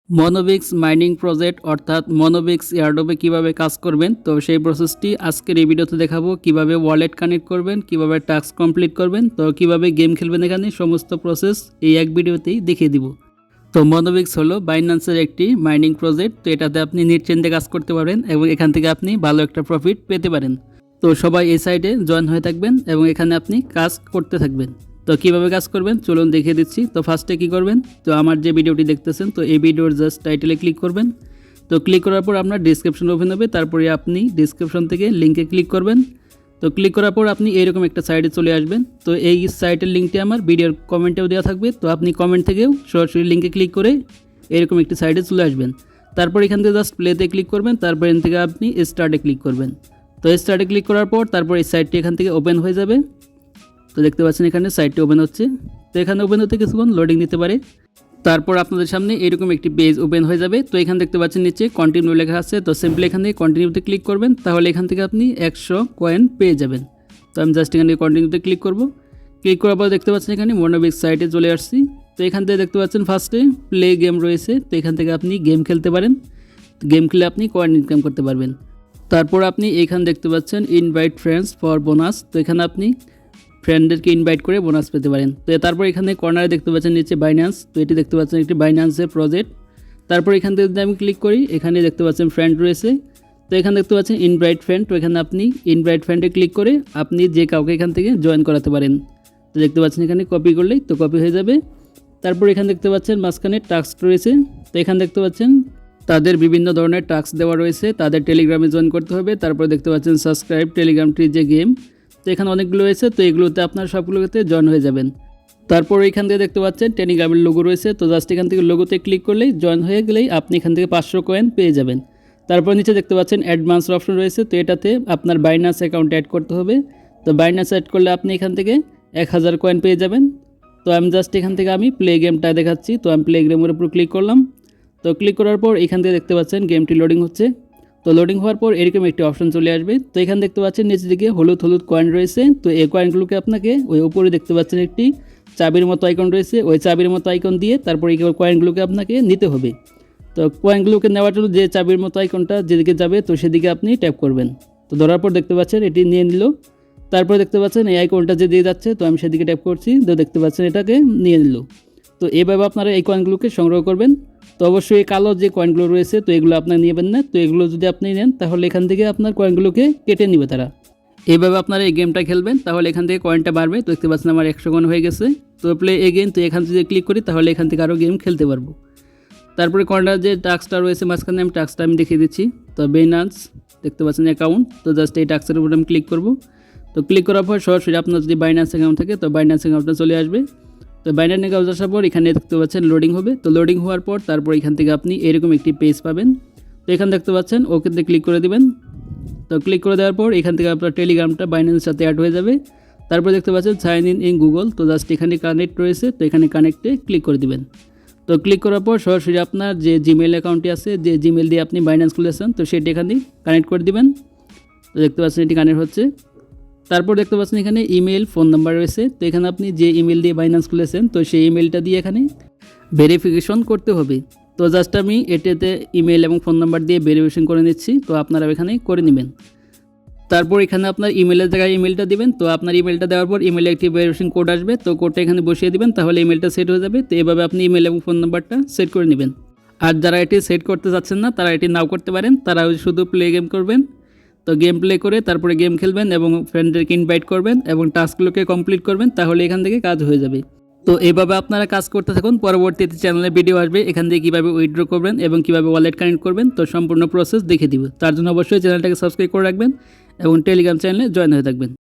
মনোবিক্স mining project অর্থাৎ মনোবিক্স এয়ারড্রপে কিভাবে কাজ করবেন, তো সেই প্রসেসটি আজকের এই ভিডিওতে দেখাবো। কিভাবে ওয়ালেট কানেক্ট করবেন, কিভাবে টাস্ক কমপ্লিট করবেন, তো কিভাবে গেম খেলবেন, এখানে সমস্ত প্রসেস এই এক ভিডিওতেই দেখিয়ে দিব। তো মনোবিক্স হলো বাইন্যান্সের একটি মাইনিং প্রজেক্ট। তো এটাতে আপনি নেট চেঞ্জে কাজ করতে পারেন এবং এখান থেকে আপনি ভালো একটা প্রফিট পেতে পারেন। তো সবাই এই সাইটে জয়েন হয়ে থাকবেন এবং এখানে আপনি কাজ করতে থাকবেন। তো কিভাবে কাজ করবেন চলুন দেখিয়ে দিচ্ছি। তো ফার্স্টে কি করবেন, তো আমার যে ভিডিওটি দেখতেছেন তো এই ভিডিওর জাস্ট টাইটেলে ক্লিক করবেন। তো ক্লিক করার পর আপনার ডিসক্রিপশন ওপেন হবে, তারপরে আপনি ডিসক্রিপশন থেকে লিঙ্কে ক্লিক করবেন। তো ক্লিক করার পর আপনি এরকম একটা সাইটে চলে আসবেন। তো এই সাইটের লিঙ্কটি আমার ভিডিওর কমেন্টেও দেওয়া থাকবে, তো আপনি কমেন্ট থেকেও সরাসরি লিঙ্কে ক্লিক করে এরকম একটি সাইটে চলে আসবেন। তারপর এখান থেকে জাস্ট প্লেতে ক্লিক করবেন, তারপর এখান থেকে আপনি স্টার্টে ক্লিক করবেন। তো স্টার্টে ক্লিক করার পর তারপর এই সাইটটি এখান থেকে ওপেন হয়ে যাবে। তো দেখতে পাচ্ছেন এখানে সাইটটি ওপেন হচ্ছে। তো এখানে ওপেন হতে কিছুক্ষণ লোডিং নিতে পারে। তারপর আপনাদের সামনে এরকম একটি পেজ ওপেন হয়ে যাবে। তো এখানে দেখতে পাচ্ছেন নিচে কন্টিনিউ লেখা আছে। তো সিম্পলি এখান থেকে কন্টিনিউতে ক্লিক করবেন, তাহলে এখান থেকে আপনি 100 কয়েন পেয়ে যাবেন। তো আমি জাস্ট এখানে কন্টিনিউতে ক্লিক করব। ক্লিক করার পর দেখতে পাচ্ছেন এখানে মনোবিক্স সাইটে চলে আসছি। তো এখান থেকে দেখতে পাচ্ছেন ফার্স্টে প্লে গেম রয়েছে। তো এখান থেকে আপনি গেম খেলতে পারেন। গেম খেলে আপনি কয়েন ইনকাম করতে পারবেন। তারপর আপনি এখানে দেখতে পাচ্ছেন ইনভাইট ফ্রেন্ডস ফর বোনাস। তো এখানে আপনি ফ্রেন্ডদেরকে ইনভাইট করে বোনাস পেতে পারেন। তো তারপর এখানে কর্নারে দেখতে পাচ্ছেন নিচে বাইন্যান্স। তো এটি দেখতে পাচ্ছেন একটি বাইন্যান্সের প্রজেক্ট। তারপর এখান থেকে যদি আমি ক্লিক করি, এখানে দেখতে পাচ্ছেন ফ্রেন্ড রয়েছে। তো এখানে দেখতে পাচ্ছেন ইনভাইট ফ্রেন্ড। তো এখানে আপনি ইনভাইট ফ্রেন্ডে ক্লিক করে আপনি যে কাউকে এখান থেকে জয়েন করাতে পারেন। তো দেখতে পাচ্ছেন এখানে কপি করলেই তো কপি হয়ে যাবে। তারপর এখানে দেখতে পাচ্ছেন মাঝখানে টাস্ক রয়েছে। তো এখানে দেখতে পাচ্ছেন তাদের বিভিন্ন ধরনের টাস্ক দেওয়া রয়েছে। তাদের টেলিগ্রামে জয়েন করতে হবে। তারপর দেখতে পাচ্ছেন সাবস্ক্রাইব টেলিগ্রাম ট্রি যে গেম। তো এখানে অনেকগুলো রয়েছে, তো এগুলোতে আপনার সবগুলোতে জয়েন হয়ে যাবেন। তারপর এখান থেকে দেখতে পাচ্ছেন টেলিগ্রামের লোগো রয়েছে। তো জাস্ট এখান থেকে লোগোতে ক্লিক করলেই জয়েন হয়ে গেলেই আপনি এখান থেকে 500 কয়েন পেয়ে যাবেন। তারপর নিচে দেখতে পাচ্ছেন অ্যাডভান্স অপশন রয়েছে। তো এটাতে আপনার বাইন্যান্স অ্যাকাউন্ট অ্যাড করতে হবে। তো বাইন্যান্স অ্যাড করলে আপনি এখান থেকে 1000 কয়েন পেয়ে যাবেন। তো আমি জাস্ট এখান থেকে আমি প্লে গেমটা দেখাচ্ছি। তো আমি প্লে গেমের উপর ক্লিক করলাম। তো ক্লিক করার পর এখান থেকে দেখতে পাচ্ছেন গেমটি লোডিং হচ্ছে। তো লোডিং হওয়ার পর এরকম একটি অপশন চলে আসবে। তো এখানে দেখতে পাচ্ছেন নিচের দিকে হলুদ হলুদ কয়েন রয়েছে। তো এই কয়েনগুলোকে আপনাকে ওই উপরে দেখতে পাচ্ছেন একটি চাবির মতো আইকন রয়েছে, ওই চাবির মতো আইকন দিয়ে তারপর এই কয়েনগুলোকে আপনাকে নিতে হবে। তো কয়েনগুলোকে নেওয়ার জন্য যে চাবির মতো আইকনটা যেদিকে যাবে তো সেদিকে আপনি ট্যাপ করবেন। তো ধরার পর দেখতে পাচ্ছেন এটি নিয়ে নিল। তারপর দেখতে পাচ্ছেন এই আইকনটা যে দিয়ে যাচ্ছে, তো আমি সেদিকে ট্যাপ করছি, তো দেখতে পাচ্ছেন এটাকে নিয়ে নিল। তো এইভাবে আপনারা এই কয়েনগুলোকে সংগ্রহ করবেন। তো অবশ্যই এই কালো যে কয়েনগুলো রয়েছে তো এগুলো আপনার নেবেন না। তো এগুলো যদি আপনি নেন তাহলে এখান থেকে আপনার কয়েনগুলোকে কেটে নেবে তারা। এইভাবে আপনারা এই গেমটা খেলবেন, তাহলে এখান থেকে কয়েনটা বাড়বে। তো দেখতে পাচ্ছেন আমার 100 কয়েন হয়ে গেছে। তো প্লে এগেইন। তো এখান থেকে ক্লিক করি তাহলে এখান থেকে আরও গেম খেলতে পারবো। তারপরে কর্নার যে টাস্কটা রয়েছে মাঝখানে আমি টাস্কটা দেখিয়ে দিচ্ছি। তো বাইন্যান্স দেখতে পাচ্ছেন অ্যাকাউন্ট। তো জাস্ট এই টাস্কের উপর আমি ক্লিক করব। তো ক্লিক করার পর সরাসরি আপনার যদি বাইন্যান্স অ্যাকাউন্ট থাকে তো বাইন্যান্স অ্যাকাউন্টটা চলে আসবে। তো বাইন্যান্স অ্যাকাউন্ট আসার পর এখানে দেখতে পাচ্ছেন লোডিং হবে। তো লোডিং হওয়ার পর তারপর এখান থেকে আপনি এরকম একটি পেজ পাবেন। তো এখানে দেখতে পাচ্ছেন ওকেতে ক্লিক করে দিবেন। তো ক্লিক করে দেওয়ার পর এখান থেকে আপনার টেলিগ্রামটা বাইন্যান্সের সাথে অ্যাড হয়ে যাবে। তারপর দেখতে পাচ্ছেন সাইন ইন গুগল। তো জাস্ট এখানে কানেক্ট রয়েছে, তো এখানে কানেক্টে ক্লিক করে দিবেন। তো ক্লিক করার পর সরাসরি আপনার যে জিমেল অ্যাকাউন্টটি আছে, যে জিমেল দিয়ে আপনি বাইন্যান্স খুলেছেন, তো সেটি এখানে কানেক্ট করে দিবেন। তো দেখতে পাচ্ছেন এটি কানেক্ট হচ্ছে। তারপর দেখতে পাচ্ছেন এখানে ইমেল ফোন নাম্বার রয়েছে। তো এখানে আপনি যে ইমেল দিয়ে বাইন্যান্স খুলেছেন তো সেই ইমেলটা দিয়ে এখানে ভেরিফিকেশন করতে হবে। তো জাস্ট আমি এটাতে ইমেল এবং ফোন নাম্বার দিয়ে ভেরিফিকেশন করে নিচ্ছি। তো আপনারা এখানে করে নেবেন। তারপর এখানে আপনার ইমেলের জায়গায় ইমেলটা দিবেন। তো আপনার ইমেলটা দেওয়ার পর ইমেলে একটি ভেরিফিকেশন কোড আসবে। তো কোডটা এখানে বসিয়ে দিবেন, তাহলে ইমেলটা সেট হয়ে যাবে। তো এভাবে আপনি ইমেল এবং ফোন নাম্বারটা সেট করে নেবেন। আর যারা এটি সেট করতে চাচ্ছেন না তারা এটি নাও করতে পারেন। তারা শুধু প্লে গেম করবেন। তো গেম প্লে করে তারপরে গেম খেলবেন এবং ফ্রেন্ডদেরকে ইনভাইট করবেন এবং টাস্কগুলোকে কমপ্লিট করবেন, তাহলে এখান থেকে কাজ হয়ে যাবে। তো এইভাবে আপনারা কাজ করতে থাকুন। পরবর্তীতে চ্যানেলে ভিডিও আসবে এখান থেকে কীভাবে উইথড্র করবেন এবং কীভাবে ওয়ালেট কানেক্ট করবেন, তো সম্পূর্ণ প্রসেস দেখে দিব। তার জন্য অবশ্যই চ্যানেলটাকে সাবস্ক্রাইব করে রাখবেন এবং টেলিগ্রাম চ্যানেলে জয়েন হয়ে থাকবেন।